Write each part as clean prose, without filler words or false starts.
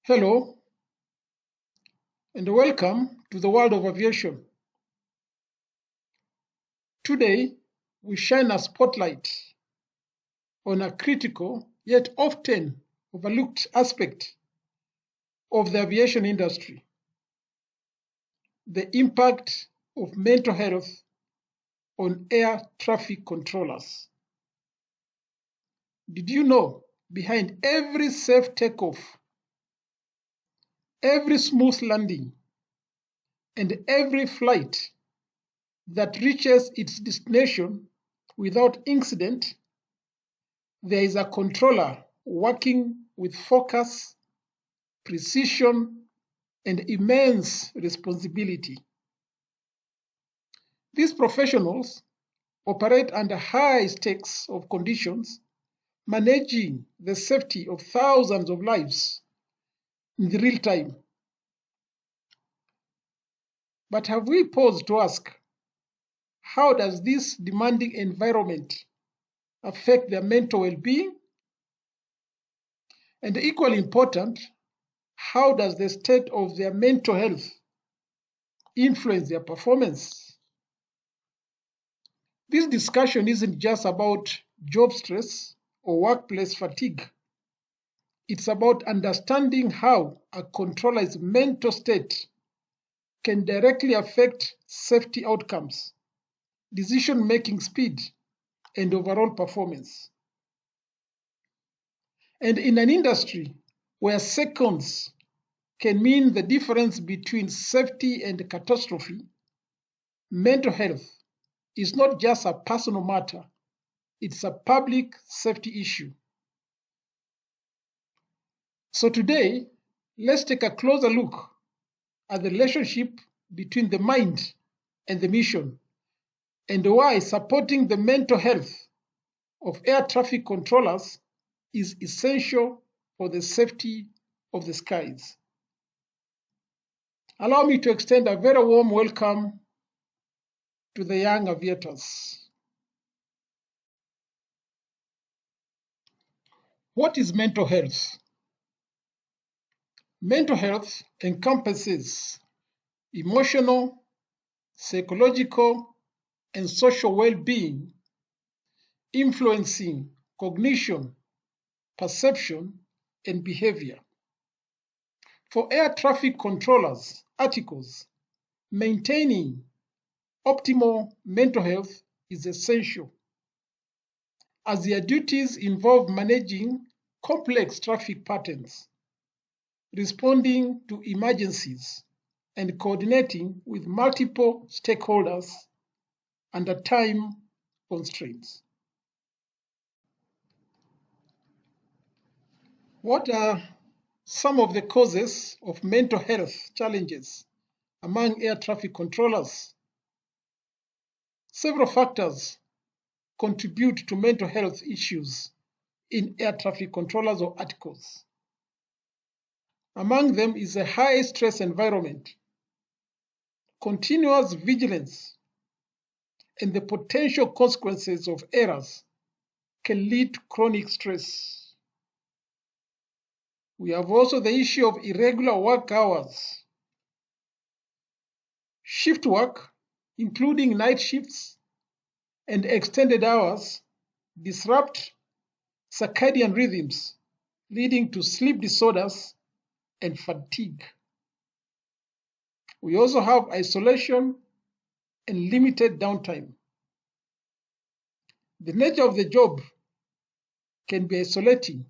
Hello and welcome to the world of aviation. Today, we shine a spotlight on a critical yet often overlooked aspect of the aviation industry: the impact of mental health on air traffic controllers. Did you know behind every safe takeoff, every smooth landing, and every flight that reaches its destination without incident, there is a controller working with focus, precision, and immense responsibility? These professionals operate under high stakes of conditions, managing the safety of thousands of lives in the real time. But have we paused to ask, how does this demanding environment affect their mental well-being? And equally important, how does the state of their mental health influence their performance? This discussion isn't just about job stress or workplace fatigue. It's about understanding how a controller's mental state can directly affect safety outcomes, decision-making speed, and overall performance. And in an industry where seconds can mean the difference between safety and catastrophe, mental health is not just a personal matter, it's a public safety issue. So today, let's take a closer look at the relationship between the mind and the mission, and why supporting the mental health of air traffic controllers is essential for the safety of the skies. Allow me to extend a very warm welcome to the young aviators. What is mental health? Mental health encompasses emotional, psychological, and social well-being, influencing cognition, perception, and behavior. For air traffic controllers, articles, maintaining optimal mental health is essential, as their duties involve managing complex traffic patterns, responding to emergencies, and coordinating with multiple stakeholders under time constraints. What are some of the causes of mental health challenges among air traffic controllers? Several factors contribute to mental health issues in air traffic controllers or articles. Among them is a high stress environment, continuous vigilance, and the potential consequences of errors can lead to chronic stress. We have also the issue of irregular work hours. Shift work, including night shifts and extended hours, disrupt circadian rhythms, leading to sleep disorders and fatigue. We also have isolation and limited downtime. The nature of the job can be isolating,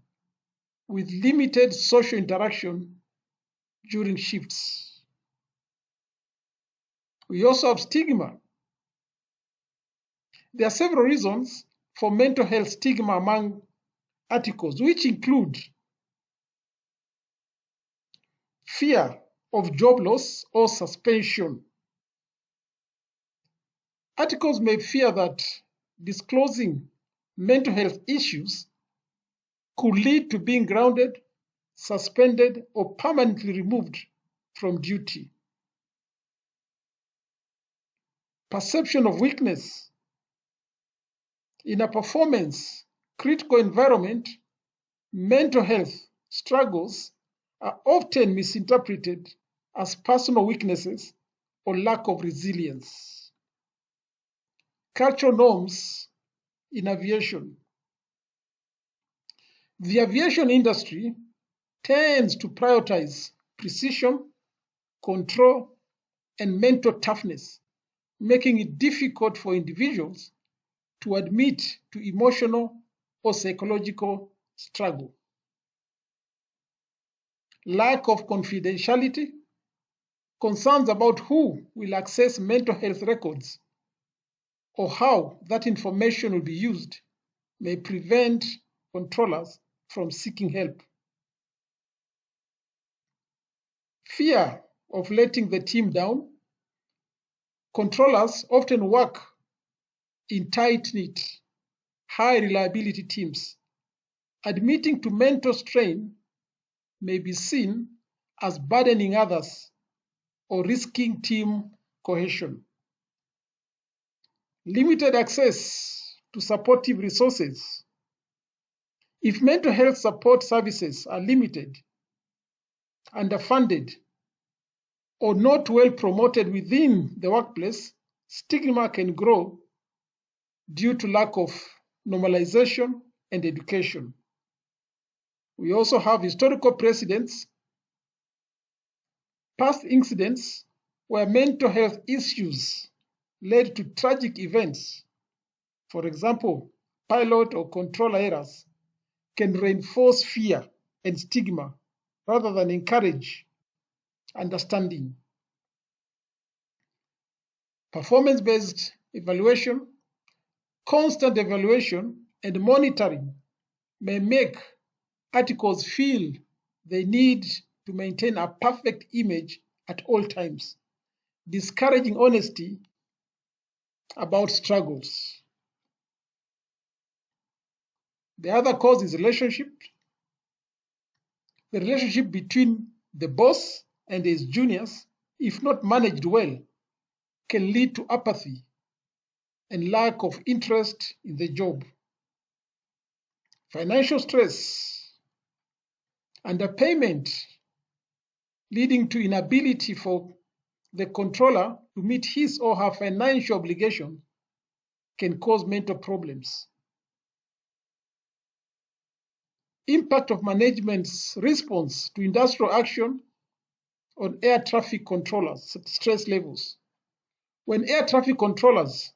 with limited social interaction during shifts. We also have stigma. There are several reasons for mental health stigma among articles, which include fear of job loss or suspension. Articles may fear that disclosing mental health issues could lead to being grounded, suspended, or permanently removed from duty. Perception of weakness. In a performance critical environment, mental health struggles are often misinterpreted as personal weaknesses or lack of resilience. Cultural norms in aviation. The aviation industry tends to prioritize precision, control, and mental toughness, making it difficult for individuals to admit to emotional or psychological struggle. Lack of confidentiality, concerns about who will access mental health records or how that information will be used may prevent controllers from seeking help. Fear of letting the team down. Controllers often work in tight-knit, high-reliability teams. Admitting to mental strain may be seen as burdening others or risking team cohesion. Limited access to supportive resources. If mental health support services are limited, underfunded, or not well promoted within the workplace, stigma can grow due to lack of normalization and education. We also have historical precedents, past incidents where mental health issues led to tragic events. For example, pilot or controller errors can reinforce fear and stigma rather than encourage understanding. Performance-based evaluation, constant evaluation, and monitoring may make articles feel they need to maintain a perfect image at all times, discouraging honesty about struggles. The other cause is relationship. The relationship between the boss and his juniors, if not managed well, can lead to apathy and lack of interest in the job. Financial stress, underpayment, leading to inability for the controller to meet his or her financial obligation, can cause mental problems. Impact of management's response to industrial action on air traffic controllers' stress levels. When air traffic controllers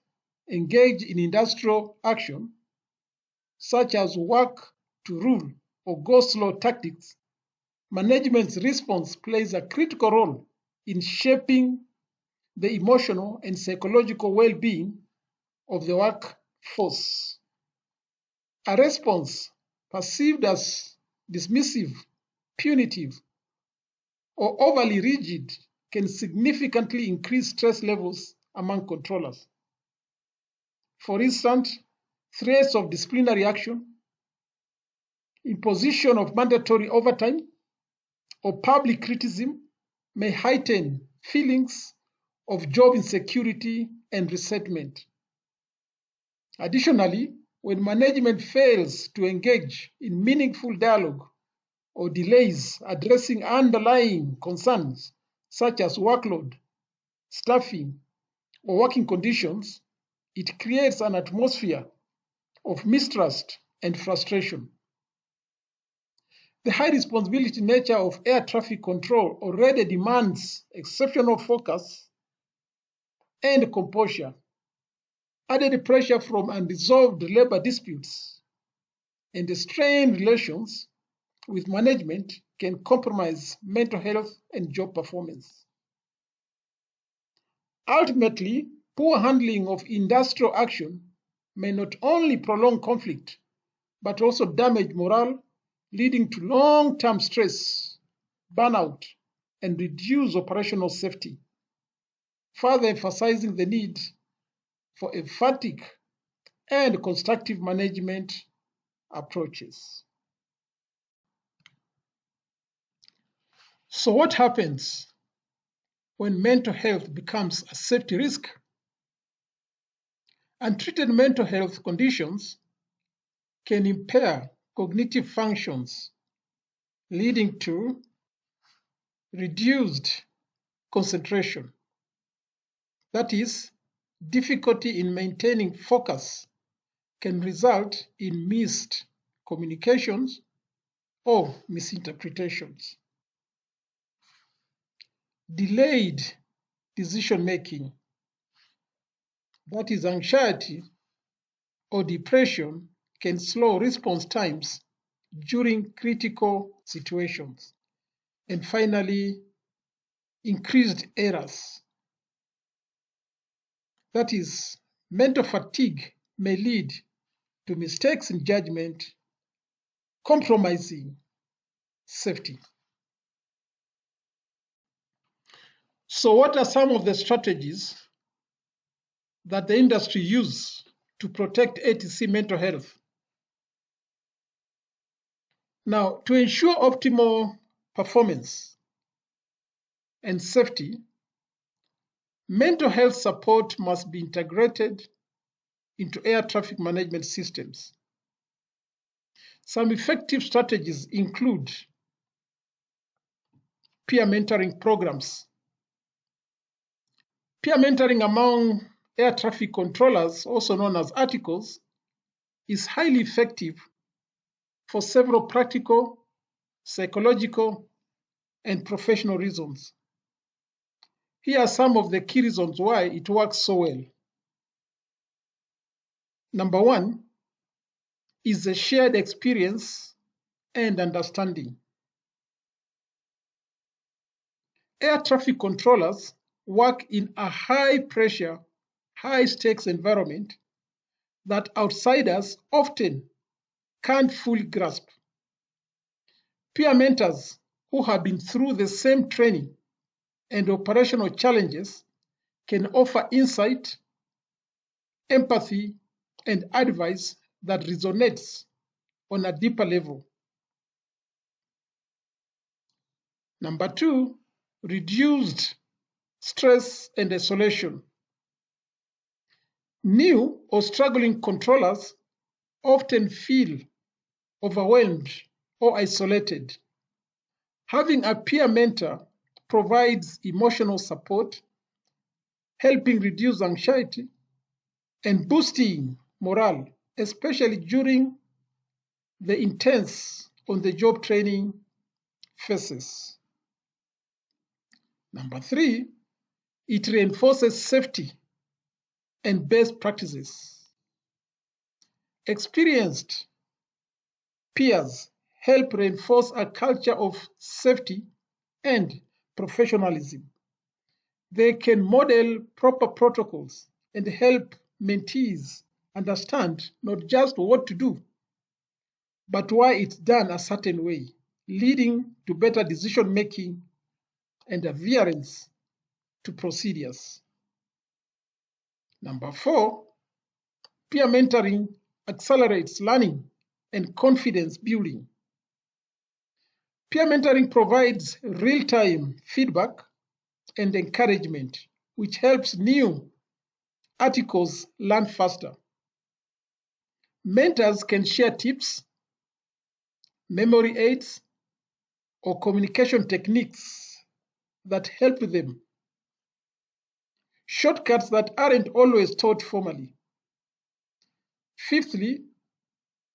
engage in industrial action, such as work to rule or go slow tactics, management's response plays a critical role in shaping the emotional and psychological well-being of the workforce. A response perceived as dismissive, punitive, or overly rigid can significantly increase stress levels among controllers. For instance, threats of disciplinary action, imposition of mandatory overtime, or public criticism may heighten feelings of job insecurity and resentment. Additionally, when management fails to engage in meaningful dialogue or delays addressing underlying concerns such as workload, staffing, or working conditions, it creates an atmosphere of mistrust and frustration. The high responsibility nature of air traffic control already demands exceptional focus and composure. Added pressure from unresolved labor disputes and strained relations with management can compromise mental health and job performance. Ultimately, poor handling of industrial action may not only prolong conflict, but also damage morale, leading to long-term stress, burnout, and reduced operational safety, further emphasizing the need for emphatic and constructive management approaches. So what happens when mental health becomes a safety risk? Untreated mental health conditions can impair cognitive functions, leading to reduced concentration, that is, difficulty in maintaining focus, can result in missed communications or misinterpretations. Delayed decision making, that is, anxiety or depression, can slow response times during critical situations. And finally, increased errors. That is, mental fatigue may lead to mistakes in judgment, compromising safety. So what are some of the strategies that the industry uses to protect ATC mental health? Now, to ensure optimal performance and safety, mental health support must be integrated into air traffic management systems. Some effective strategies include peer mentoring programs. Peer mentoring among air traffic controllers, also known as articles, is highly effective for several practical, psychological, and professional reasons. Here are some of the key reasons why it works so well. Number one is the shared experience and understanding. Air traffic controllers work in a high-pressure, high-stakes environment that outsiders often can't fully grasp. Peer mentors who have been through the same training and operational challenges can offer insight, empathy, and advice that resonates on a deeper level. Number two, reduced stress and isolation. New or struggling controllers often feel overwhelmed or isolated. Having a peer mentor provides emotional support, helping reduce anxiety and boosting morale, especially during the intense on-the-job training phases. Number three, it reinforces safety and best practices. Experienced peers help reinforce a culture of safety and professionalism. They can model proper protocols and help mentees understand not just what to do, but why it's done a certain way, leading to better decision making and adherence to procedures. Number four, peer mentoring accelerates learning and confidence building. Peer mentoring provides real-time feedback and encouragement, which helps new articles learn faster. Mentors can share tips, memory aids, or communication techniques that help them. Shortcuts that aren't always taught formally. Fifthly,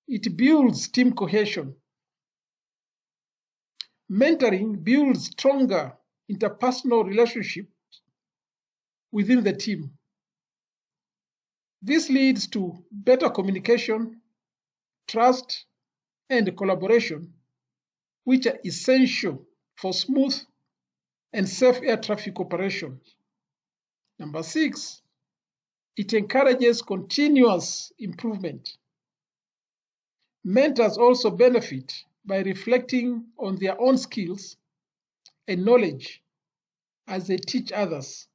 it builds team cohesion. Mentoring builds stronger interpersonal relationships within the team. This leads to better communication, trust, and collaboration, which are essential for smooth and safe air traffic operations. Number six, it encourages continuous improvement. Mentors also benefit by reflecting on their own skills and knowledge as they teach others.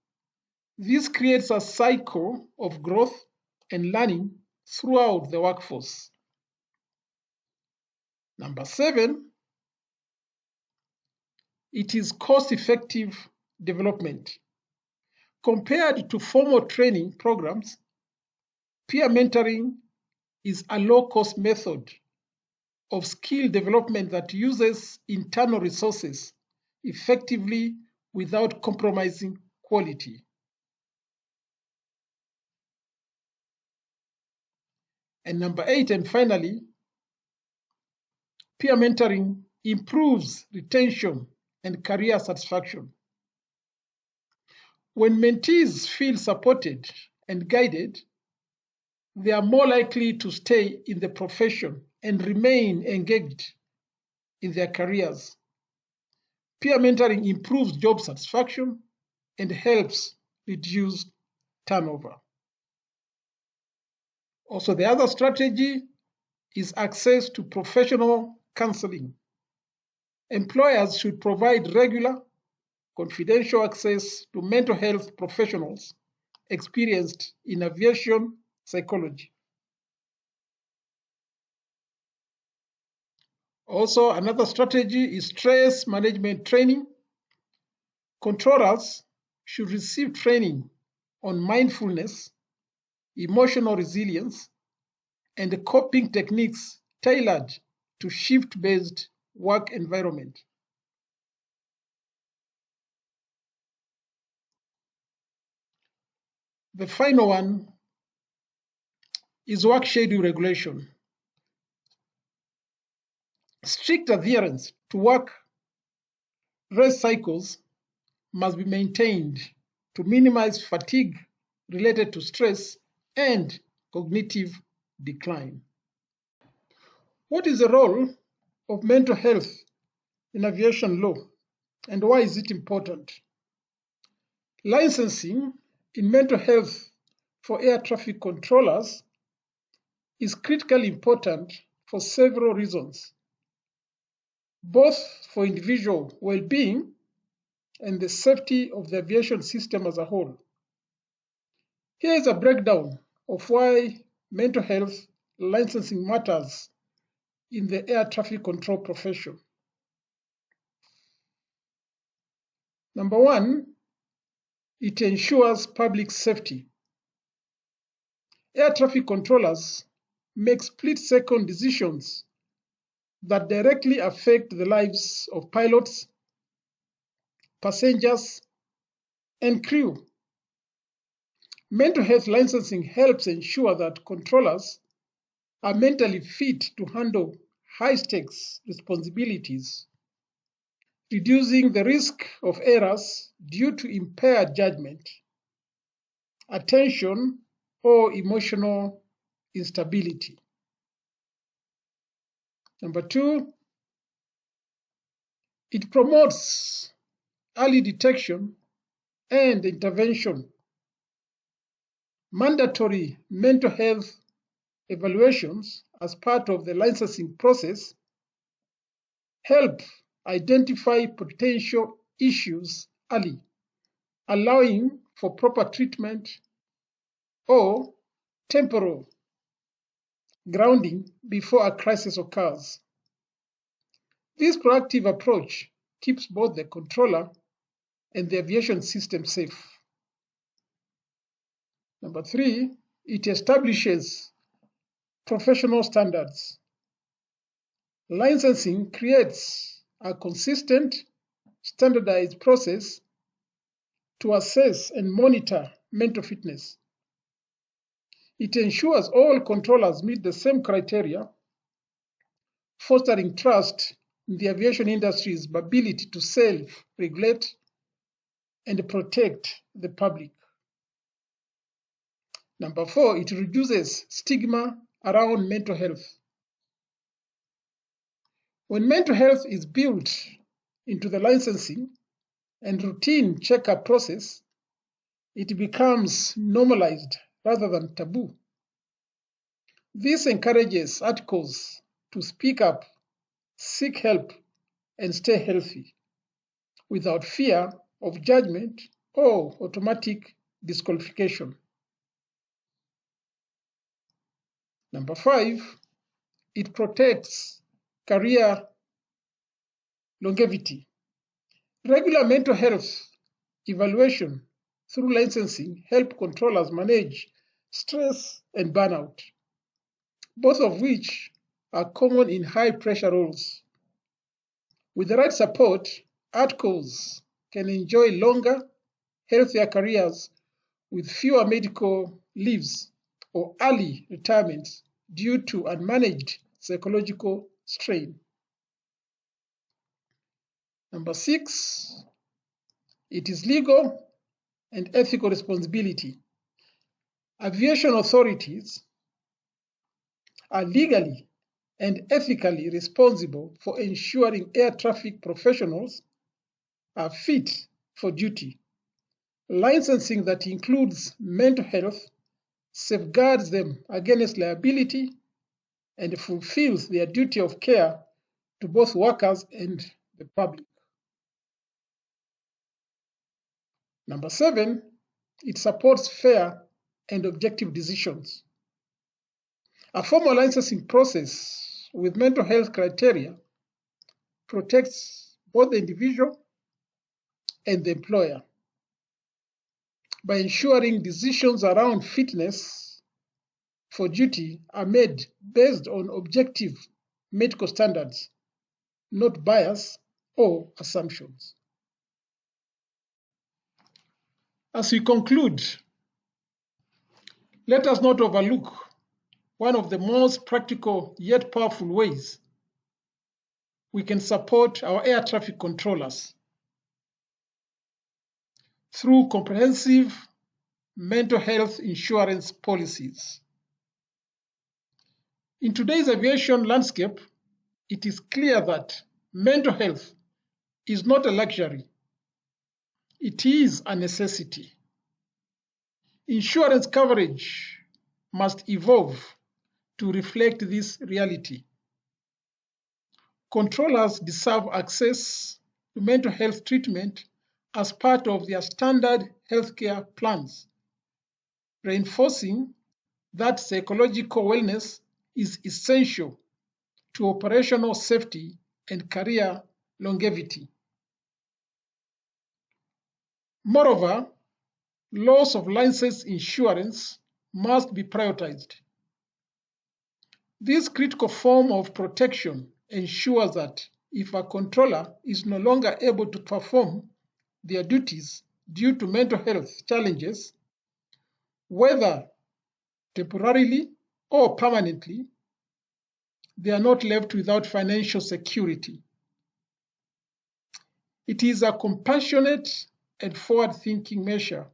This creates a cycle of growth and learning throughout the workforce. Number seven, it is cost-effective development. Compared to formal training programs, peer mentoring is a low-cost method of skill development that uses internal resources effectively without compromising quality. And number 8, and finally, peer mentoring improves retention and career satisfaction. When mentees feel supported and guided, they are more likely to stay in the profession and remain engaged in their careers. Peer mentoring improves job satisfaction and helps reduce turnover. Also, the other strategy is access to professional counseling. Employers should provide regular, confidential access to mental health professionals experienced in aviation psychology. Also, another strategy is stress management training. Controllers should receive training on mindfulness, emotional resilience, and coping techniques tailored to shift-based work environment. The final one is work schedule regulation. Strict adherence to work rest cycles must be maintained to minimize fatigue related to stress and cognitive decline. What is the role of mental health in aviation law, and why is it important? Licensing in mental health for air traffic controllers is critically important for several reasons, both for individual well-being and the safety of the aviation system as a whole. Here is a breakdown of why mental health licensing matters in the air traffic control profession. Number 1, it ensures public safety. Air traffic controllers make split-second decisions that directly affect the lives of pilots, passengers, and crew. Mental health licensing helps ensure that controllers are mentally fit to handle high-stakes responsibilities, reducing the risk of errors due to impaired judgment, attention, or emotional instability. Number 2, it promotes early detection and intervention. Mandatory mental health evaluations as part of the licensing process help identify potential issues early, allowing for proper treatment or temporal grounding before a crisis occurs. This proactive approach keeps both the controller and the aviation system safe. Number 3, it establishes professional standards. Licensing creates a consistent, standardized process to assess and monitor mental fitness. It ensures all controllers meet the same criteria, fostering trust in the aviation industry's ability to self-regulate and protect the public. Number 4, it reduces stigma around mental health. When mental health is built into the licensing and routine checkup process, it becomes normalized rather than taboo. This encourages articles to speak up, seek help, and stay healthy without fear of judgment or automatic disqualification. Number 5, it protects career longevity. Regular mental health evaluation through licensing help controllers manage stress and burnout, both of which are common in high-pressure roles. With the right support, ATCOs can enjoy longer, healthier careers with fewer medical leaves or early retirements due to unmanaged psychological strain. Number 6, it is legal and ethical responsibility. Aviation authorities are legally and ethically responsible for ensuring air traffic professionals are fit for duty. Licensing that includes mental health safeguards them against liability and fulfills their duty of care to both workers and the public. Number 7, it supports fair and objective decisions. A formal licensing process with mental health criteria protects both the individual and the employer by ensuring decisions around fitness for duty are made based on objective medical standards, not bias or assumptions. As we conclude, let us not overlook one of the most practical yet powerful ways we can support our air traffic controllers through comprehensive mental health insurance policies. In today's aviation landscape, it is clear that mental health is not a luxury, it is a necessity. Insurance coverage must evolve to reflect this reality. Controllers deserve access to mental health treatment as part of their standard healthcare plans, reinforcing that psychological wellness is essential to operational safety and career longevity. Moreover, loss of license insurance must be prioritized. This critical form of protection ensures that if a controller is no longer able to perform their duties due to mental health challenges, whether temporarily or permanently, they are not left without financial security. It is a compassionate and forward-thinking measure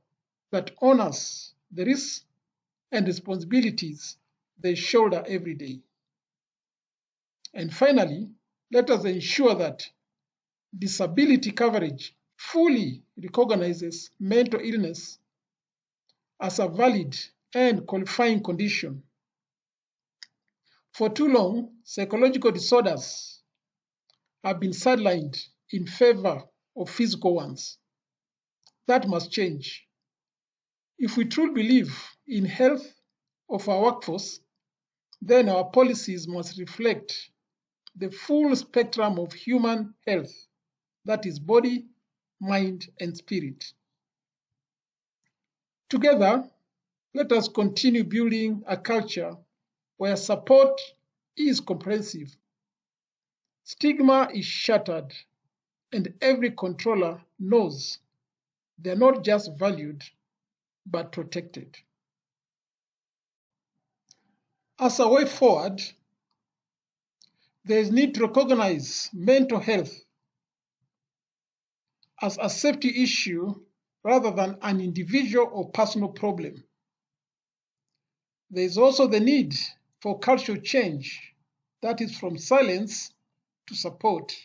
that honors the risks and responsibilities they shoulder every day. And finally, let us ensure that disability coverage fully recognizes mental illness as a valid and qualifying condition. For too long, psychological disorders have been sidelined in favor of physical ones. That must change. If we truly believe in health of our workforce, then our policies must reflect the full spectrum of human health, that is body, mind, and spirit. Together, let us continue building a culture where support is comprehensive, stigma is shattered, and every controller knows they're not just valued, but protected. As a way forward, there is need to recognize mental health as a safety issue rather than an individual or personal problem. There is also the need for cultural change, that is from silence to support.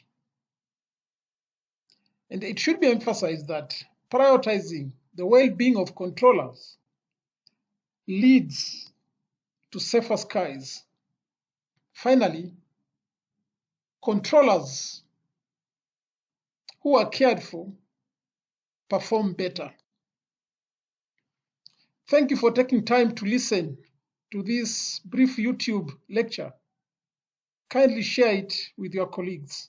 And it should be emphasized that prioritizing the well-being of controllers leads to safer skies. Finally, controllers who are cared for perform better. Thank you for taking time to listen to this brief YouTube lecture. Kindly share it with your colleagues.